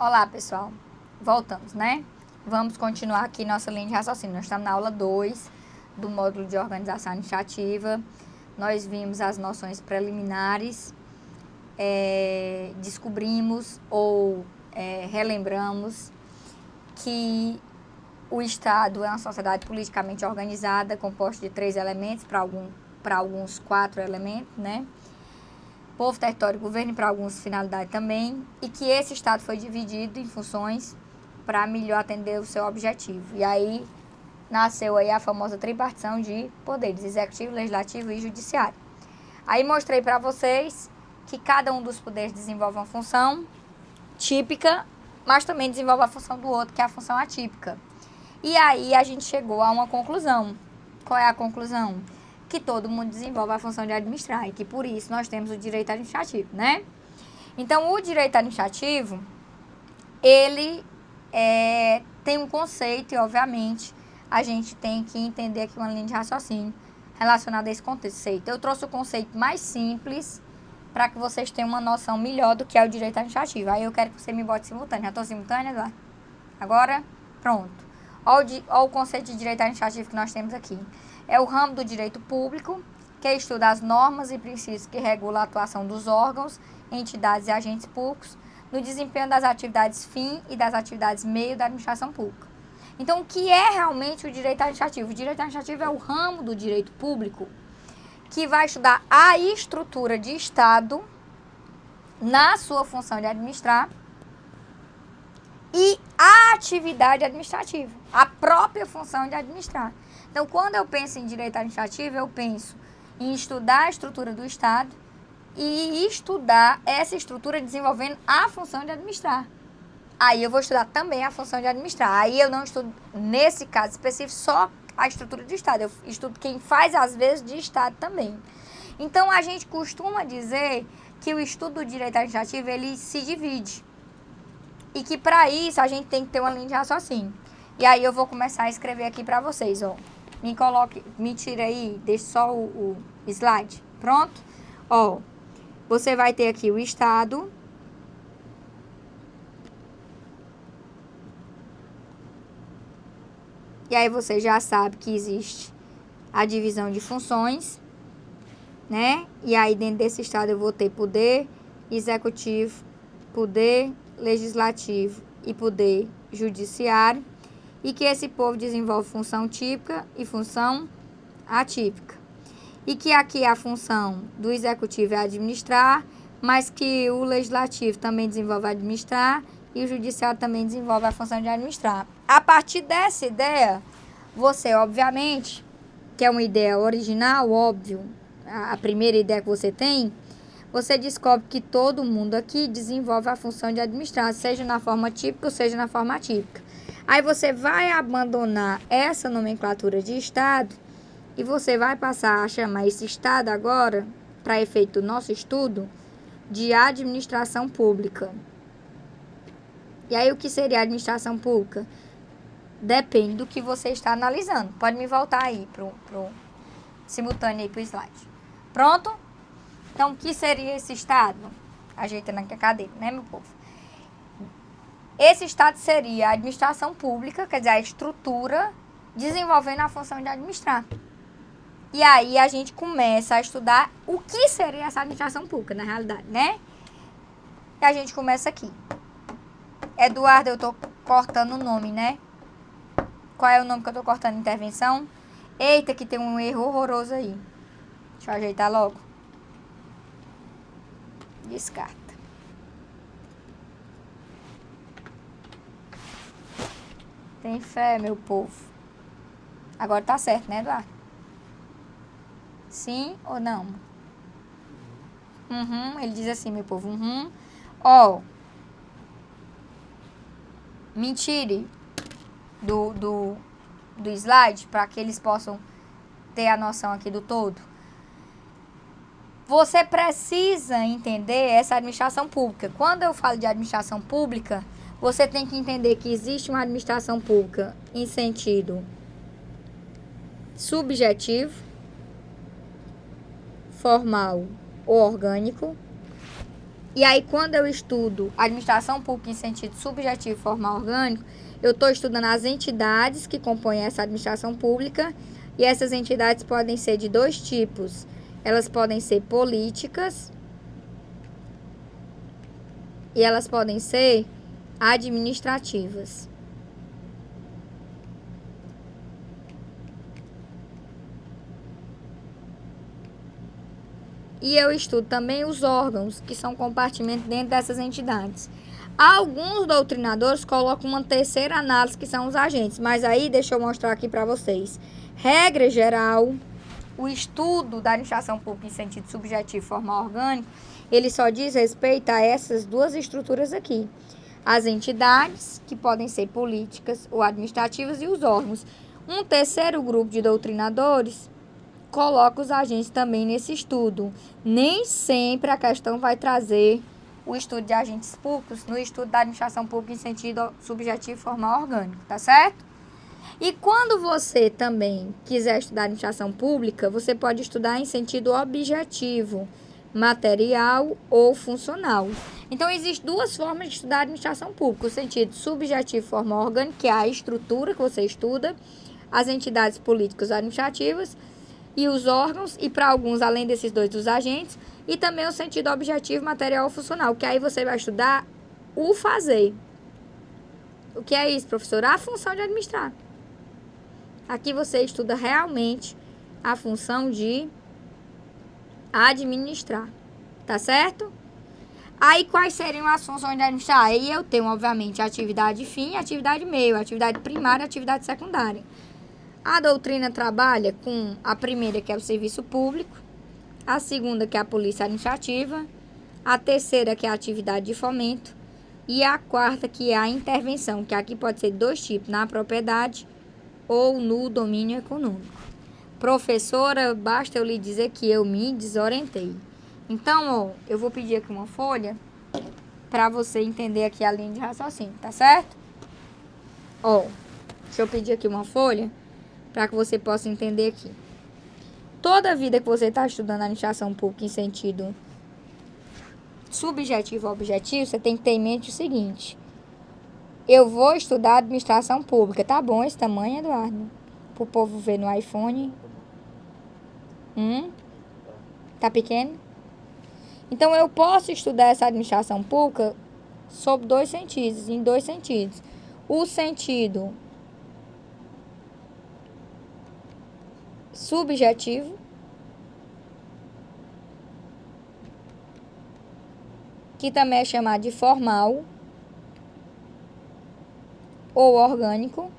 Olá, pessoal. Voltamos, né? Vamos continuar aqui nossa linha de raciocínio. Nós estamos na aula 2 do módulo de organização administrativa. Nós vimos as noções preliminares, descobrimos ou relembramos que o Estado é uma sociedade politicamente organizada, composta de 3 elementos, para alguns 4 elementos, né? Povo, território e governo, para algumas finalidades também, e que esse Estado foi dividido em funções para melhor atender o seu objetivo. E aí nasceu aí a famosa tripartição de poderes, executivo, legislativo e judiciário. Aí mostrei para vocês que cada um dos poderes desenvolve uma função típica, mas também desenvolve a função do outro, que é a função atípica. E aí a gente chegou a uma conclusão. Qual é a conclusão? Que todo mundo desenvolve a função de administrar e que por isso nós temos o direito administrativo, né? Então, o direito administrativo, ele tem um conceito e, obviamente, a gente tem que entender aqui uma linha de raciocínio relacionada a esse conceito. Eu trouxe o conceito mais simples para que vocês tenham uma noção melhor do que é o direito administrativo. Aí eu quero que você me bote simultâneo. Já estou simultânea, Eduardo? Agora, pronto. Olha o conceito de direito administrativo que nós temos aqui. É o ramo do direito público, que estuda as normas e princípios que regulam a atuação dos órgãos, entidades e agentes públicos no desempenho das atividades fim e das atividades meio da administração pública. Então, o que é realmente o direito administrativo? O direito administrativo é o ramo do direito público que vai estudar a estrutura de Estado na sua função de administrar e a atividade administrativa, a própria função de administrar. Então, quando eu penso em direito administrativo, eu penso em estudar a estrutura do Estado e estudar essa estrutura desenvolvendo a função de administrar. Aí eu vou estudar também a função de administrar. Aí eu não estudo, nesse caso específico, só a estrutura do Estado. Eu estudo quem faz, às vezes, de Estado também. Então, a gente costuma dizer que o estudo do direito administrativo, ele se divide. E que, para isso, a gente tem que ter uma linha de raciocínio. E aí eu vou começar a escrever aqui para vocês, ó. Me tira aí, deixa só o slide. Pronto? Ó, você vai ter aqui o Estado. E aí você já sabe que existe a divisão de funções, né? E aí dentro desse Estado eu vou ter poder executivo, poder legislativo e poder judiciário. E que esse povo desenvolve função típica e função atípica. E que aqui a função do executivo é administrar, mas que o legislativo também desenvolve administrar e o judiciário também desenvolve a função de administrar. A partir dessa ideia, você, obviamente, que é uma ideia original, óbvio, a primeira ideia que você tem, você descobre que todo mundo aqui desenvolve a função de administrar, seja na forma típica ou seja na forma atípica. Aí você vai abandonar essa nomenclatura de Estado e você vai passar a chamar esse Estado agora, para efeito do nosso estudo, de administração pública. E aí o que seria administração pública? Depende do que você está analisando. Pode me voltar aí pro simultâneo aí pro slide. Pronto? Então, o que seria esse Estado? Ajeitando aqui a cadeira, né, meu povo? Esse Estado seria a administração pública, quer dizer, a estrutura desenvolvendo a função de administrar. E aí a gente começa a estudar o que seria essa administração pública, na realidade, né? E a gente começa aqui. Eduardo, eu tô cortando o nome, né? Qual é o nome que eu tô cortando? Intervenção? Eita, que tem um erro horroroso aí. Deixa eu ajeitar logo. Descarta. Tem fé, meu povo. Agora tá certo, né, Eduardo? Sim ou não? Ele diz assim, meu povo. Ó. Me tire do slide para que eles possam ter a noção aqui do todo. Você precisa entender essa administração pública. Quando eu falo de administração pública, você tem que entender que existe uma administração pública em sentido subjetivo, formal ou orgânico, E aí, quando eu estudo administração pública em sentido subjetivo e formal orgânico, eu estou estudando as entidades que compõem essa administração pública, e essas entidades podem ser de dois tipos. Elas podem ser políticas e elas podem ser administrativas. E eu estudo também os órgãos, que são compartimentos dentro dessas entidades. Alguns doutrinadores colocam uma terceira análise, que são os agentes. Mas aí, deixa eu mostrar aqui para vocês. Regra geral, o estudo da administração pública em sentido subjetivo e formal orgânico, ele só diz respeito a essas duas estruturas aqui. As entidades, que podem ser políticas ou administrativas, e os órgãos. Um terceiro grupo de doutrinadores coloca os agentes também nesse estudo. Nem sempre a questão vai trazer o estudo de agentes públicos no estudo da administração pública em sentido subjetivo e formal orgânico, tá certo? E quando você também quiser estudar administração pública, você pode estudar em sentido objetivo, material ou funcional. Então, existem duas formas de estudar administração pública: o sentido subjetivo e formal orgânico, que é a estrutura que você estuda, as entidades políticas administrativas e os órgãos, e para alguns, além desses dois, dos agentes, e também o sentido objetivo, material ou funcional, que aí você vai estudar o fazer. O que é isso, professora? A função de administrar. Aqui você estuda realmente a função de administrar, tá certo? Aí, quais seriam as funções de administrar? Aí eu tenho, obviamente, atividade fim, atividade meio, atividade primária e atividade secundária. A doutrina trabalha com a primeira, que é o serviço público, a segunda, que é a polícia administrativa, a terceira, que é a atividade de fomento, e a quarta, que é a intervenção, que aqui pode ser dois tipos, na propriedade ou no domínio econômico. Professora, basta eu lhe dizer que eu me desorientei. Então, eu vou pedir aqui uma folha para você entender aqui a linha de raciocínio, tá certo? Deixa eu pedir aqui uma folha para que você possa entender aqui. Toda vida que você está estudando administração pública em sentido subjetivo ou objetivo, você tem que ter em mente o seguinte: eu vou estudar administração pública. Tá bom esse tamanho, Eduardo? Para o povo ver no iPhone. Tá pequeno? Então, eu posso estudar essa administração pública sob dois sentidos, em dois sentidos. O sentido subjetivo, que também é chamado de formal ou orgânico,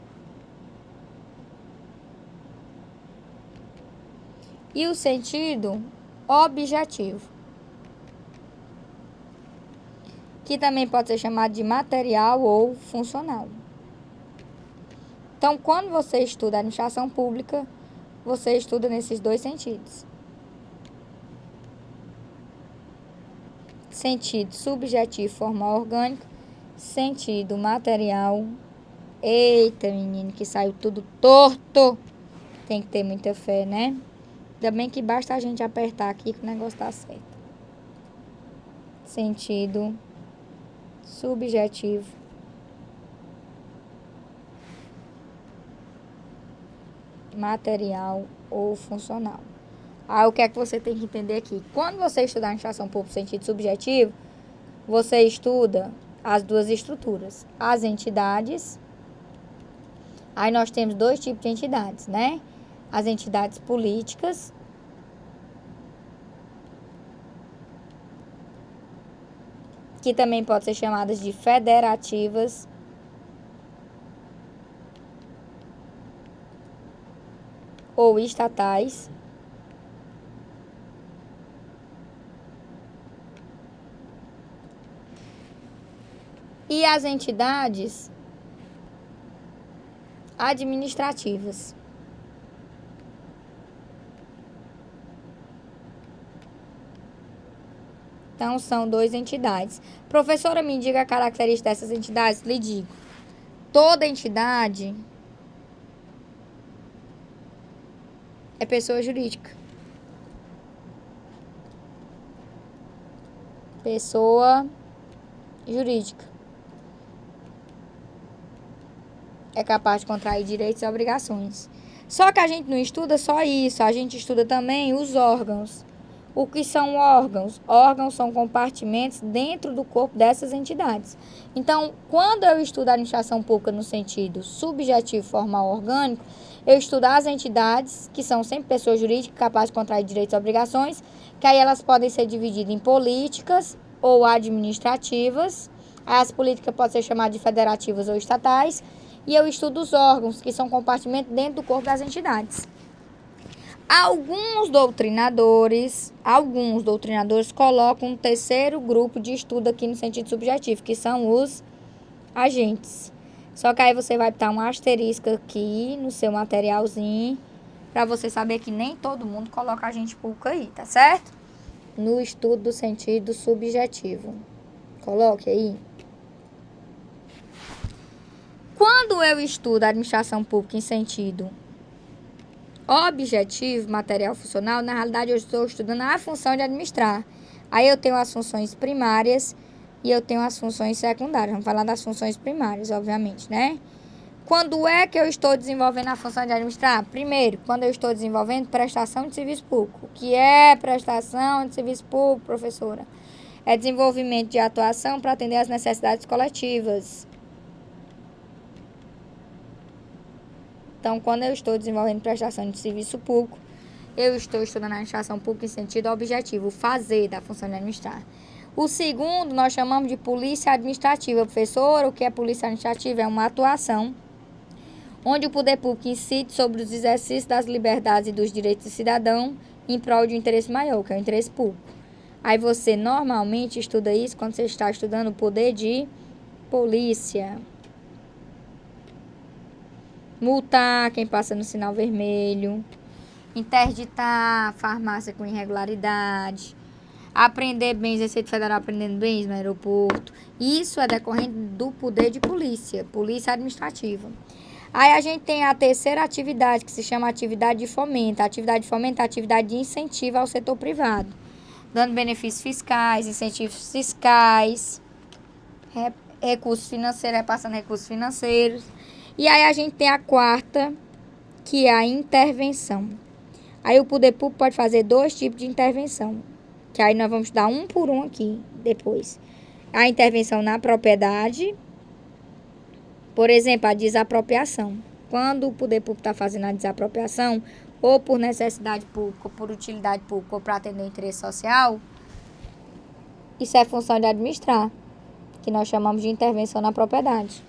e o sentido objetivo, que também pode ser chamado de material ou funcional. Então, quando você estuda administração pública, você estuda nesses dois sentidos. Sentido subjetivo, formal, orgânico. Sentido material. Eita, menino, que saiu tudo torto. Tem que ter muita fé, né? Ainda bem que basta a gente apertar aqui que o negócio tá certo. Sentido subjetivo, material ou funcional. Aí, o que é que você tem que entender aqui? Quando você estudar administração pública em sentido subjetivo, você estuda as duas estruturas. As entidades. Aí nós temos dois tipos de entidades, né? As entidades políticas que também podem ser chamadas de federativas, ou estatais, e as entidades administrativas. Então, são duas entidades. Professora, me diga a característica dessas entidades? Lhe digo. Toda entidade é pessoa jurídica. pessoa jurídica. É capaz de contrair direitos e obrigações. Só que a gente não estuda só isso, a gente estuda também os órgãos. O que são órgãos? Órgãos são compartimentos dentro do corpo dessas entidades. Então, quando eu estudo a administração pública no sentido subjetivo, formal, orgânico, eu estudo as entidades, que são sempre pessoas jurídicas capazes de contrair direitos e obrigações, que aí elas podem ser divididas em políticas ou administrativas. As políticas podem ser chamadas de federativas ou estatais. E eu estudo os órgãos, que são compartimentos dentro do corpo das entidades. Alguns doutrinadores colocam um terceiro grupo de estudo aqui no sentido subjetivo, que são os agentes. Só que aí você vai botar um asterisco aqui no seu materialzinho, para você saber que nem todo mundo coloca agente público aí, tá certo? No estudo do sentido subjetivo. Coloque aí. Quando eu estudo a administração pública em sentido objetivo, material, funcional, na realidade eu estou estudando a função de administrar. Aí eu tenho as funções primárias e eu tenho as funções secundárias. Vamos falar das funções primárias, obviamente, né? Quando é que eu estou desenvolvendo a função de administrar? Primeiro, quando eu estou desenvolvendo prestação de serviço público. O que é prestação de serviço público, professora? É desenvolvimento de atuação para atender às necessidades coletivas. Então, quando eu estou desenvolvendo prestação de serviço público, eu estou estudando a administração pública em sentido objetivo, o fazer da função de administrar. O segundo, nós chamamos de polícia administrativa. Professor, o que é polícia administrativa? É uma atuação onde o poder público incide sobre os exercícios das liberdades e dos direitos do cidadão em prol de um interesse maior, que é o interesse público. Aí você normalmente estuda isso quando você está estudando o poder de polícia. Multar quem passa no sinal vermelho, interditar farmácia com irregularidade, apreender bens, Receita Federal aprendendo bens no aeroporto. Isso é decorrente do poder de polícia, polícia administrativa. Aí a gente tem a terceira atividade, que se chama atividade de fomento. A atividade de fomento é a atividade de incentivo ao setor privado, dando benefícios fiscais, incentivos fiscais, recursos financeiros, repassando recursos financeiros. E aí a gente tem a quarta, que é a intervenção. Aí o poder público pode fazer 2 tipos de intervenção, que aí nós vamos estudar um por um aqui depois. A intervenção na propriedade, por exemplo, a desapropriação. Quando o poder público está fazendo a desapropriação, ou por necessidade pública, ou por utilidade pública, ou para atender o interesse social, isso é função de administrar, que nós chamamos de intervenção na propriedade.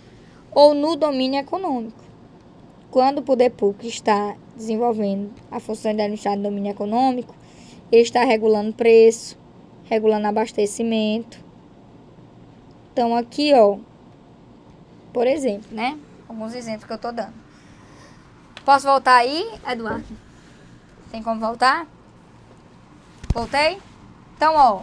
Ou no domínio econômico. Quando o poder público está desenvolvendo a função de administrar no domínio econômico, ele está regulando preço, regulando abastecimento. Então, aqui, ó, por exemplo, né? Alguns exemplos que eu estou dando. Posso voltar aí, Eduardo? Tem como voltar? Voltei? Então, ó,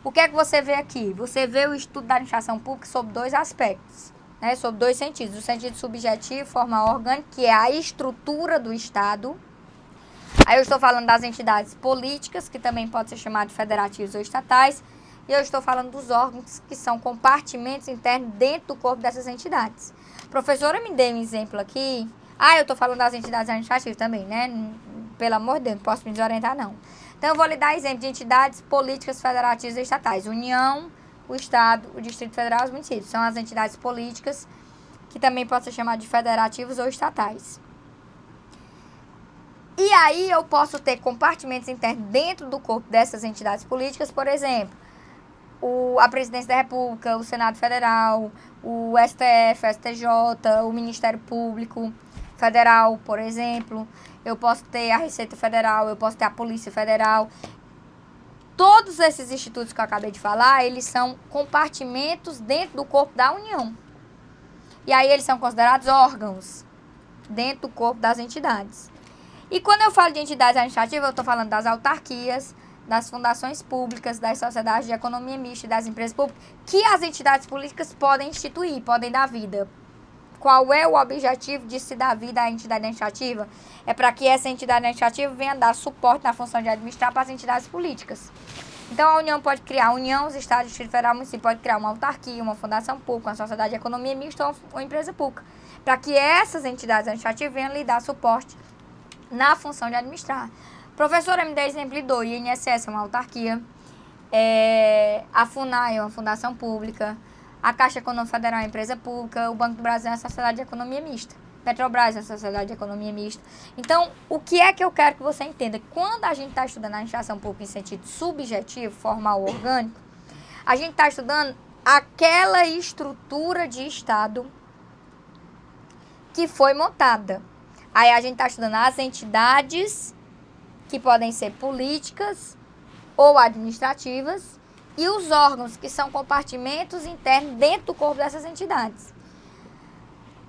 o que é que você vê aqui? Você vê o estudo da administração pública sob 2 aspectos. Né, sobre 2 sentidos, o sentido subjetivo, formal, orgânico, que é a estrutura do Estado. Aí eu estou falando das entidades políticas, que também podem ser chamadas de federativas ou estatais, e eu estou falando dos órgãos, que são compartimentos internos dentro do corpo dessas entidades. Professora, me dê um exemplo aqui. Eu estou falando das entidades administrativas também, né? Pelo amor de Deus, não posso me desorientar, não. Então, eu vou lhe dar exemplo de entidades políticas federativas e estatais. União, o Estado, o Distrito Federal e os municípios. São as entidades políticas, que também podem ser chamadas de federativos ou estatais. E aí eu posso ter compartimentos internos dentro do corpo dessas entidades políticas, por exemplo, a Presidência da República, o Senado Federal, o STF, o STJ, o Ministério Público Federal, por exemplo. Eu posso ter a Receita Federal, eu posso ter a Polícia Federal. Todos esses institutos que eu acabei de falar, eles são compartimentos dentro do corpo da União. E aí eles são considerados órgãos dentro do corpo das entidades. E quando eu falo de entidades administrativas, eu estou falando das autarquias, das fundações públicas, das sociedades de economia mista e das empresas públicas, que as entidades políticas podem instituir, podem dar vida. Qual é o objetivo de se dar vida à entidade administrativa? É para que essa entidade administrativa venha dar suporte na função de administrar para as entidades políticas. Então, a União pode criar, a União, os Estados, Distrito Federal, município, pode criar uma autarquia, uma fundação pública, uma sociedade de economia mista ou uma empresa pública, para que essas entidades administrativas venham lhe dar suporte na função de administrar. Professora, me dê exemplo do INSS é uma autarquia, a FUNAI é uma fundação pública, a Caixa Econômica Federal é uma empresa pública, o Banco do Brasil é uma sociedade de economia mista, Petrobras é uma sociedade de economia mista. Então, o que é que eu quero que você entenda? Quando a gente está estudando a administração pública em sentido subjetivo, formal ou orgânico, a gente está estudando aquela estrutura de Estado que foi montada. Aí a gente está estudando as entidades que podem ser políticas ou administrativas e os órgãos que são compartimentos internos dentro do corpo dessas entidades.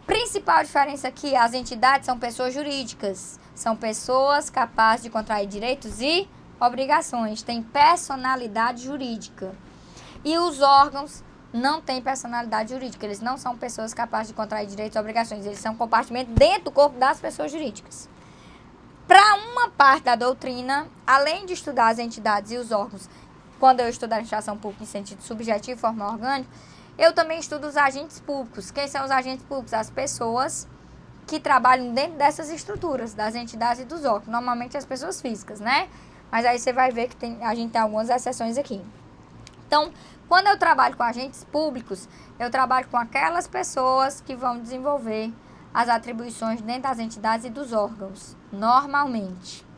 Principal diferença aqui, as entidades são pessoas jurídicas, são pessoas capazes de contrair direitos e obrigações, têm personalidade jurídica. E os órgãos não têm personalidade jurídica, eles não são pessoas capazes de contrair direitos e obrigações, eles são compartimentos dentro do corpo das pessoas jurídicas. Para uma parte da doutrina, além de estudar as entidades e os órgãos, quando eu estudo a administração pública em sentido subjetivo, formal orgânico, eu também estudo os agentes públicos. Quem são os agentes públicos? As pessoas que trabalham dentro dessas estruturas, das entidades e dos órgãos. Normalmente as pessoas físicas, né? Mas aí você vai ver que a gente tem algumas exceções aqui. Então, quando eu trabalho com agentes públicos, eu trabalho com aquelas pessoas que vão desenvolver as atribuições dentro das entidades e dos órgãos, normalmente.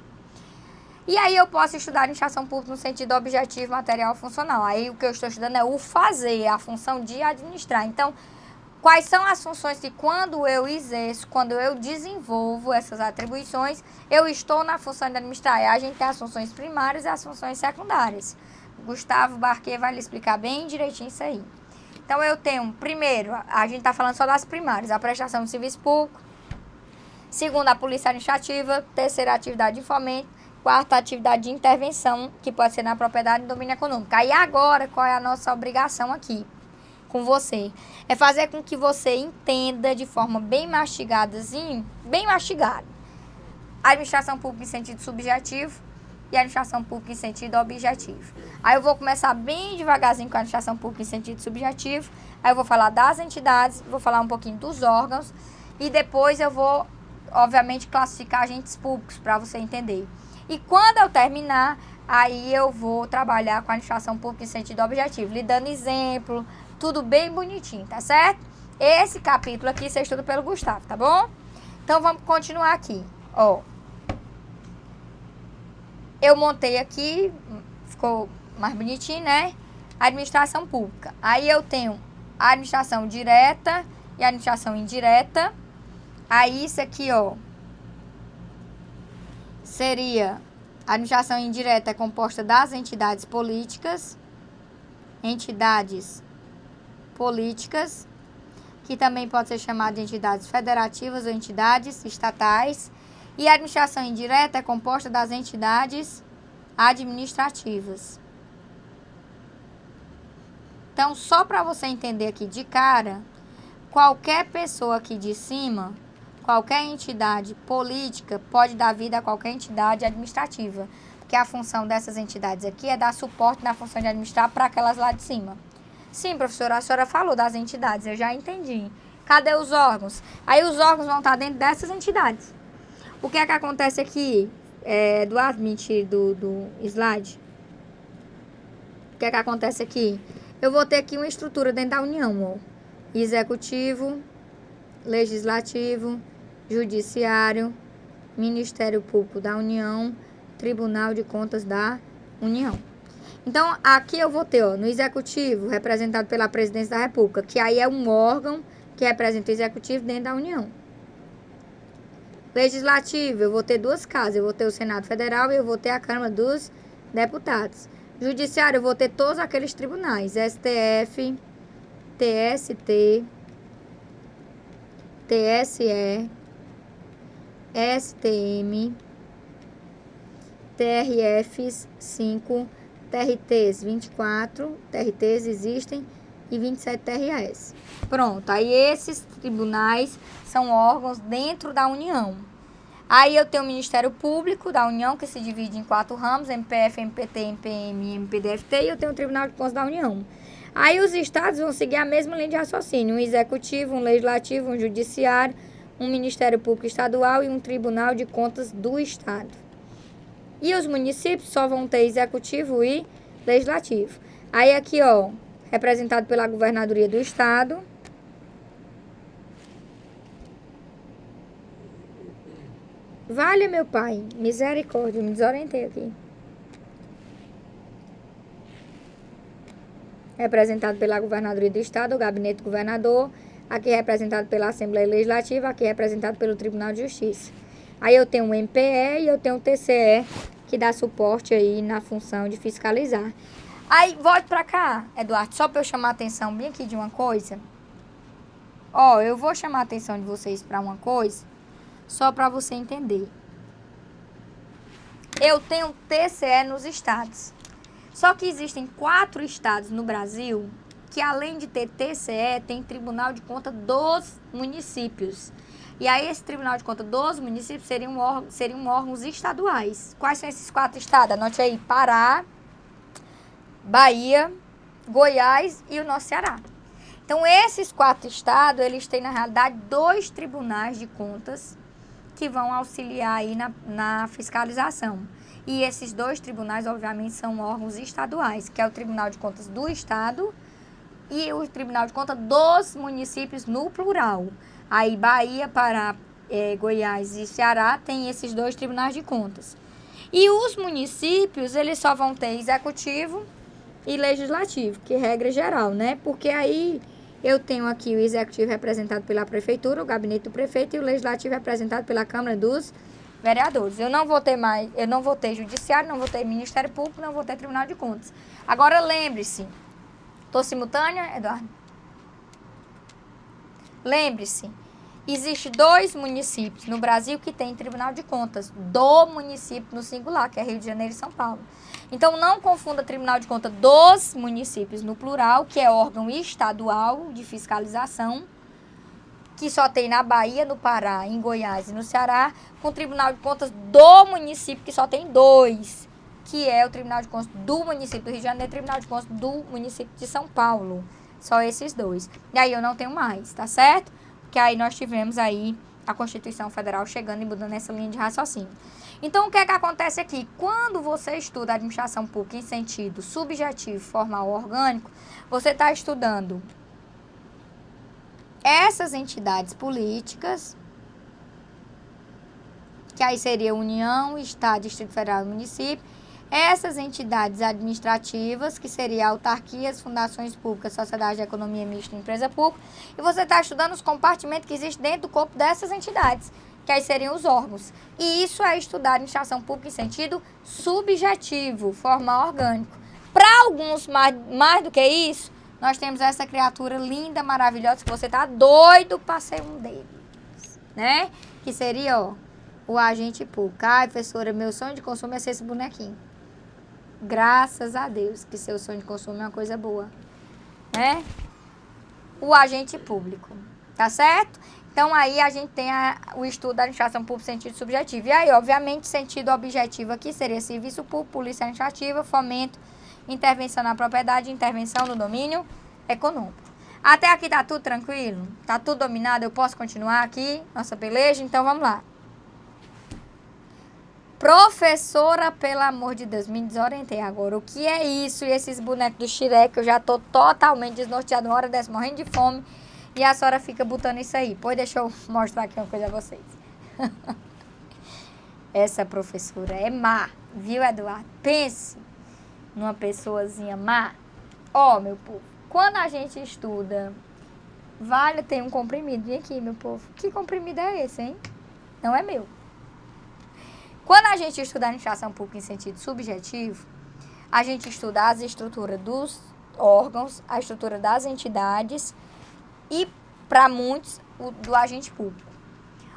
E aí eu posso estudar administração pública no sentido objetivo, material, funcional. Aí o que eu estou estudando é o fazer, a função de administrar. Então, quais são as funções que quando eu exerço, quando eu desenvolvo essas atribuições, eu estou na função de administrar. Aí a gente tem as funções primárias e as funções secundárias. Gustavo Barquet vai lhe explicar bem direitinho isso aí. Então, eu tenho, primeiro, a gente está falando só das primárias, a prestação de serviço público. Segundo, a polícia administrativa. Terceira, a atividade de fomento. Quarta, atividade de intervenção, que pode ser na propriedade e domínio econômico. Aí agora, qual é a nossa obrigação aqui com você? É fazer com que você entenda de forma bem mastigadazinho, bem mastigada, a administração pública em sentido subjetivo e a administração pública em sentido objetivo. Aí eu vou começar bem devagarzinho com a administração pública em sentido subjetivo, aí eu vou falar das entidades, vou falar um pouquinho dos órgãos e depois eu vou, obviamente, classificar agentes públicos para você entender. E quando eu terminar, aí eu vou trabalhar com a administração pública em sentido objetivo, lhe dando exemplo, tudo bem bonitinho, tá certo? Esse capítulo aqui você estuda pelo Gustavo, tá bom? Então, vamos continuar aqui, ó. Eu montei aqui, ficou mais bonitinho, né? Administração pública. Aí eu tenho a administração direta e a administração indireta. Aí isso aqui, ó, seria a administração indireta é composta das entidades políticas, que também pode ser chamada de entidades federativas ou entidades estatais, e a administração indireta é composta das entidades administrativas. Então, só para você entender aqui de cara, qualquer pessoa aqui de cima, qualquer entidade política pode dar vida a qualquer entidade administrativa, porque a função dessas entidades aqui é dar suporte na função de administrar para aquelas lá de cima. Sim, professora, a senhora falou das entidades, eu já entendi. Cadê os órgãos? Aí os órgãos vão estar dentro dessas entidades. O que é que acontece aqui, Eduardo, mentira, do slide? O que é que acontece aqui? Eu vou ter aqui uma estrutura dentro da União, ó. Executivo, Legislativo, Judiciário, Ministério Público da União, Tribunal de Contas da União. Então, aqui eu vou ter, ó, no Executivo, representado pela Presidência da República, que aí é um órgão que representa o Executivo dentro da União. Legislativo, eu vou ter duas casas, eu vou ter o Senado Federal e eu vou ter a Câmara dos Deputados. Judiciário, eu vou ter todos aqueles tribunais, STF, TST, TSE, STM, TRFs 5, TRTs 24, TRTs existem e 27 TRAs. Pronto, aí esses tribunais são órgãos dentro da União. Aí eu tenho o Ministério Público da União, que se divide em 4 ramos, MPF, MPT, MPM e MPDFT, e eu tenho o Tribunal de Contas da União. Aí os estados vão seguir a mesma linha de raciocínio, um executivo, um legislativo, um judiciário, um Ministério Público Estadual e um Tribunal de Contas do Estado. E os municípios só vão ter executivo e legislativo. Aí aqui, ó, representado pela Governadoria do Estado. Vale, meu pai, misericórdia, me desorientei aqui. Representado pela Governadoria do Estado, o Gabinete do Governador. Aqui representado pela Assembleia Legislativa, aqui representado pelo Tribunal de Justiça. Aí eu tenho o MPE e eu tenho o TCE, que dá suporte aí na função de fiscalizar. Aí, volte pra cá, Eduardo, só pra eu chamar a atenção bem aqui de uma coisa. Ó, eu vou chamar a atenção de vocês pra uma coisa, só pra você entender. Eu tenho TCE nos estados. Só que existem 4 estados no Brasil que, além de ter TCE, tem Tribunal de Contas dos municípios. E aí, esse Tribunal de Contas dos municípios seriam órgãos estaduais. Quais são esses 4 estados? Anote aí: Pará, Bahia, Goiás e o nosso Ceará. Então, esses 4 estados, eles têm, na realidade, 2 tribunais de contas que vão auxiliar aí na fiscalização. E esses 2 tribunais, obviamente, são órgãos estaduais, que é o Tribunal de Contas do Estado e o Tribunal de Contas dos municípios no plural. Aí, Bahia, Pará, Goiás e Ceará tem esses 2 tribunais de contas. E os municípios, eles só vão ter executivo e legislativo, que é regra geral, né? Porque aí eu tenho aqui o executivo representado pela prefeitura, o gabinete do prefeito, e o legislativo representado pela Câmara dos Vereadores. Eu não vou ter judiciário, não vou ter Ministério Público, não vou ter Tribunal de Contas. Agora, lembre-se, estou simultânea, Eduardo? Lembre-se, existe 2 municípios no Brasil que tem Tribunal de Contas do município no singular, que é Rio de Janeiro e São Paulo. Então, não confunda Tribunal de Contas dos municípios no plural, que é órgão estadual de fiscalização, que só tem na Bahia, no Pará, em Goiás e no Ceará, com o Tribunal de Contas do município, que só tem 2, que é o Tribunal de Contas do município do Rio de Janeiro e o Tribunal de Contas do município de São Paulo. Só esses 2. E aí eu não tenho mais, tá certo? Porque aí nós tivemos aí a Constituição Federal chegando e mudando essa linha de raciocínio. Então, o que é que acontece aqui? Quando você estuda administração pública em sentido subjetivo, formal ou orgânico, você está estudando essas entidades políticas, que aí seria União, Estado, Distrito Federal e Município, essas entidades administrativas, que seriam autarquias, fundações públicas, sociedade de economia mista e empresa pública, e você está estudando os compartimentos que existem dentro do corpo dessas entidades, que aí seriam os órgãos. E isso é estudar administração pública em sentido subjetivo, formal, orgânico. Para alguns, mais do que isso, nós temos essa criatura linda, maravilhosa, que você tá doido para ser um deles, né? Que seria, ó, o agente público. Ai, professora, meu sonho de consumo é ser esse bonequinho. Graças a Deus que seu sonho de consumo é uma coisa boa, né? O agente público, tá certo? Então, aí a gente tem o estudo da administração pública em sentido subjetivo. E aí, obviamente, sentido objetivo aqui seria serviço público, polícia administrativa, fomento, intervenção na propriedade, intervenção no domínio econômico. Até aqui tá tudo tranquilo? Tá tudo dominado? Eu posso continuar aqui nossa peleja? Então, vamos lá. Professora, pelo amor de Deus, me desorientei agora. O que é isso? E esses bonecos do Shrek, eu já tô totalmente desnorteada. Uma hora dessa, morrendo de fome. E a senhora fica botando isso aí. Pois deixa eu mostrar aqui uma coisa a vocês. Essa professora é má, viu, Eduardo? Pense numa pessoazinha má. Ó, meu povo, quando a gente estuda, vale, tem um comprimido. Vem aqui, meu povo. Que comprimido é esse, hein? Não é meu. Quando a gente estuda administração pública em sentido subjetivo, a gente estuda as estruturas dos órgãos, a estrutura das entidades e, para muitos, do agente público.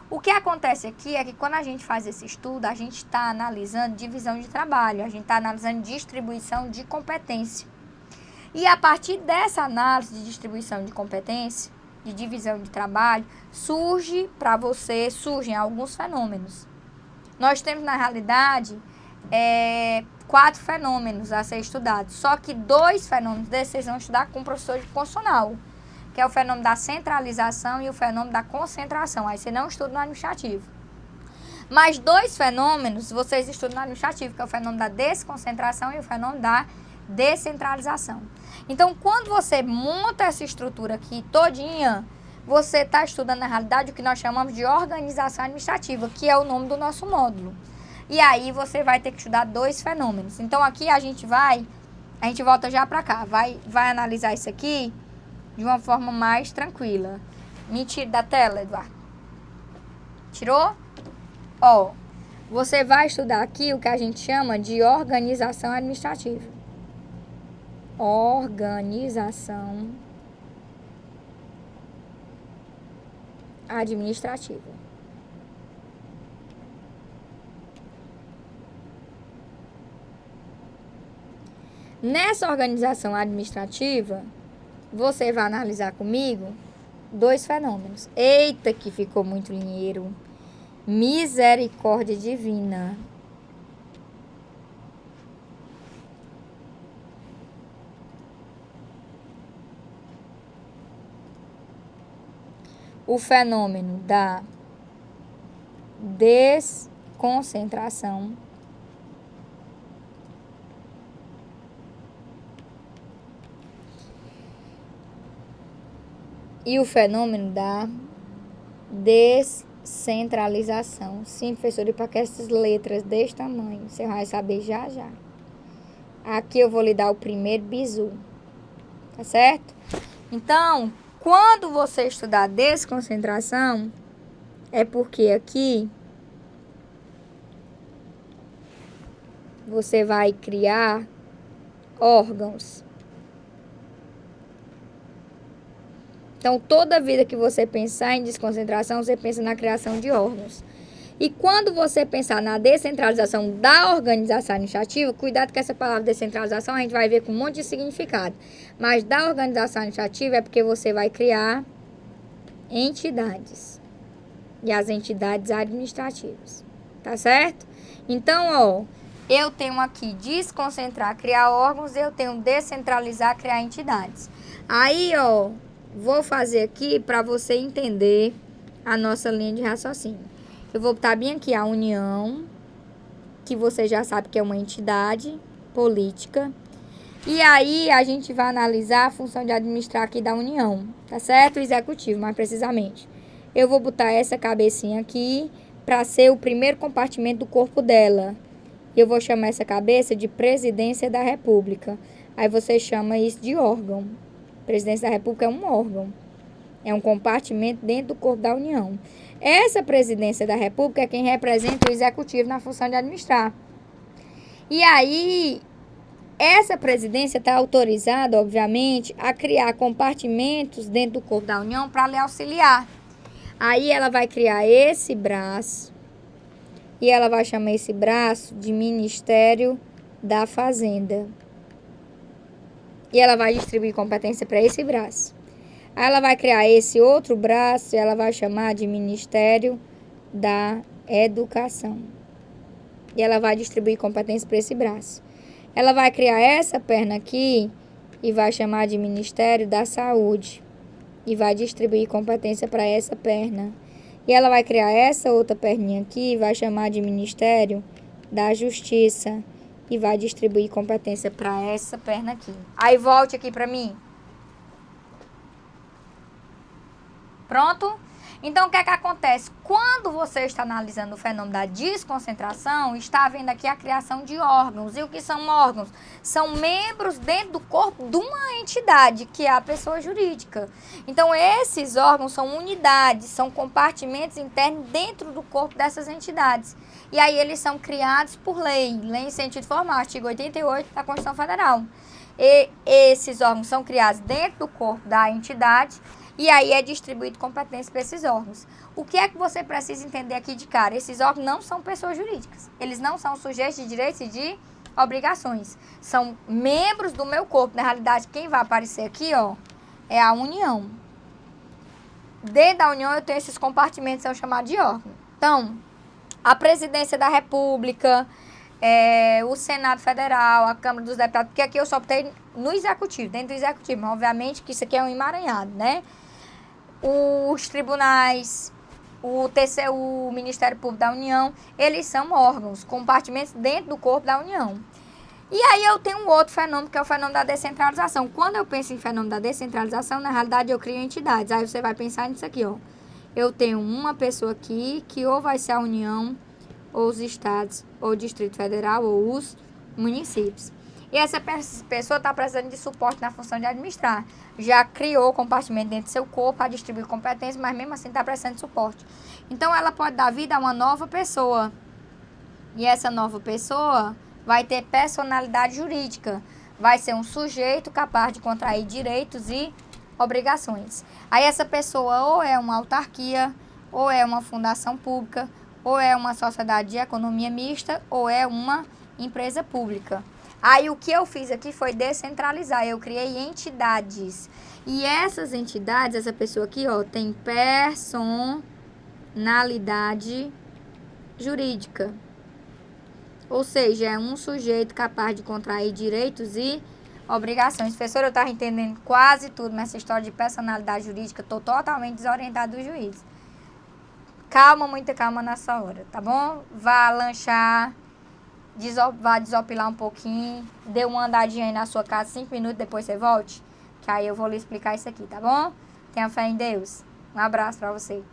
O que acontece aqui é que quando a gente faz esse estudo, a gente está analisando divisão de trabalho, a gente está analisando distribuição de competência. E a partir dessa análise de distribuição de competência, de divisão de trabalho, surgem alguns fenômenos. nós temos, na realidade, 4 fenômenos a ser estudados. Só que 2 fenômenos desses vocês vão estudar com o professor de constitucional, que é o fenômeno da centralização e o fenômeno da concentração. Aí você não estuda no administrativo. Mas 2 fenômenos vocês estudam no administrativo, que é o fenômeno da desconcentração e o fenômeno da descentralização. Então, quando você monta essa estrutura aqui todinha, você está estudando, na realidade, o que nós chamamos de organização administrativa, que é o nome do nosso módulo. E aí você vai ter que estudar 2 fenômenos. Então, aqui a gente volta já para cá, vai analisar isso aqui de uma forma mais tranquila. Me tira da tela, Eduardo. Tirou? Ó, você vai estudar aqui o que a gente chama de organização administrativa. Organização administrativa. Nessa organização administrativa, você vai analisar comigo 2 fenômenos. Eita, que ficou muito linheiro. Misericórdia divina. O fenômeno da desconcentração e o fenômeno da descentralização. Sim, professor, e para que essas letras desse tamanho, você vai saber já já. Aqui eu vou lhe dar o primeiro bizu, tá certo? Então, quando você estudar desconcentração, é porque aqui você vai criar órgãos. Então, toda vida que você pensar em desconcentração, você pensa na criação de órgãos. E quando você pensar na descentralização da organização administrativa, cuidado com essa palavra descentralização, a gente vai ver com um monte de significado. Mas da organização administrativa é porque você vai criar entidades. E as entidades administrativas. Tá certo? Então, ó, eu tenho aqui desconcentrar, criar órgãos, eu tenho descentralizar, criar entidades. Aí, ó, vou fazer aqui para você entender a nossa linha de raciocínio. Eu vou botar bem aqui a União, que você já sabe que é uma entidade política. E aí a gente vai analisar a função de administrar aqui da União, tá certo? O executivo, mais precisamente. Eu vou botar essa cabecinha aqui para ser o primeiro compartimento do corpo dela. Eu vou chamar essa cabeça de Presidência da República. Aí você chama isso de órgão. Presidência da República é um órgão. É um compartimento dentro do corpo da União. Essa Presidência da República é quem representa o Executivo na função de administrar. E aí, essa presidência está autorizada, obviamente, a criar compartimentos dentro do corpo da União para lhe auxiliar. Aí ela vai criar esse braço e ela vai chamar esse braço de Ministério da Fazenda. E ela vai distribuir competência para esse braço. Aí ela vai criar esse outro braço e ela vai chamar de Ministério da Educação. E ela vai distribuir competência para esse braço. Ela vai criar essa perna aqui e vai chamar de Ministério da Saúde. E vai distribuir competência para essa perna. E ela vai criar essa outra perninha aqui e vai chamar de Ministério da Justiça. E vai distribuir competência para essa perna aqui. Aí volte aqui para mim. Pronto? Então, o que é que acontece? Quando você está analisando o fenômeno da desconcentração, está havendo aqui a criação de órgãos. E o que são órgãos? São membros dentro do corpo de uma entidade, que é a pessoa jurídica. Então, esses órgãos são unidades, são compartimentos internos dentro do corpo dessas entidades. E aí, eles são criados por lei em sentido formal, artigo 88 da Constituição Federal. E esses órgãos são criados dentro do corpo da entidade. E aí é distribuído competência para esses órgãos. O que é que você precisa entender aqui de cara? Esses órgãos não são pessoas jurídicas. Eles não são sujeitos de direitos e de obrigações. São membros do meu corpo. Na realidade, quem vai aparecer aqui, ó, é a União. Dentro da União eu tenho esses compartimentos, são chamados de órgãos. Então, a Presidência da República, o Senado Federal, a Câmara dos Deputados, porque aqui eu só optei no Executivo, dentro do Executivo, mas obviamente que isso aqui é um emaranhado, né? Os tribunais, o TCU, o Ministério Público da União, eles são órgãos, compartimentos dentro do corpo da União. E aí eu tenho um outro fenômeno, que é o fenômeno da descentralização. Quando eu penso em fenômeno da descentralização, na realidade eu crio entidades. Aí você vai pensar nisso aqui, ó. Eu tenho uma pessoa aqui, que ou vai ser a União, ou os estados, ou o Distrito Federal, ou os municípios. E essa pessoa está precisando de suporte na função de administrar. Já criou compartimento dentro do seu corpo para distribuir competências, mas mesmo assim está precisando de suporte. Então, ela pode dar vida a uma nova pessoa. E essa nova pessoa vai ter personalidade jurídica. Vai ser um sujeito capaz de contrair direitos e obrigações. Aí, essa pessoa ou é uma autarquia, ou é uma fundação pública, ou é uma sociedade de economia mista, ou é uma empresa pública. Aí o que eu fiz aqui foi descentralizar, eu criei entidades. E essas entidades, essa pessoa aqui, ó, tem personalidade jurídica. Ou seja, é um sujeito capaz de contrair direitos e obrigações. Professor, eu estava entendendo quase tudo nessa história de personalidade jurídica, estou totalmente desorientado do juiz. Calma, muita calma nessa hora, tá bom? Vá lanchar. Vá desopilar um pouquinho, dê uma andadinha aí na sua casa, 5 minutos, depois você volte, que aí eu vou lhe explicar isso aqui, tá bom? Tenha fé em Deus. Um abraço pra você.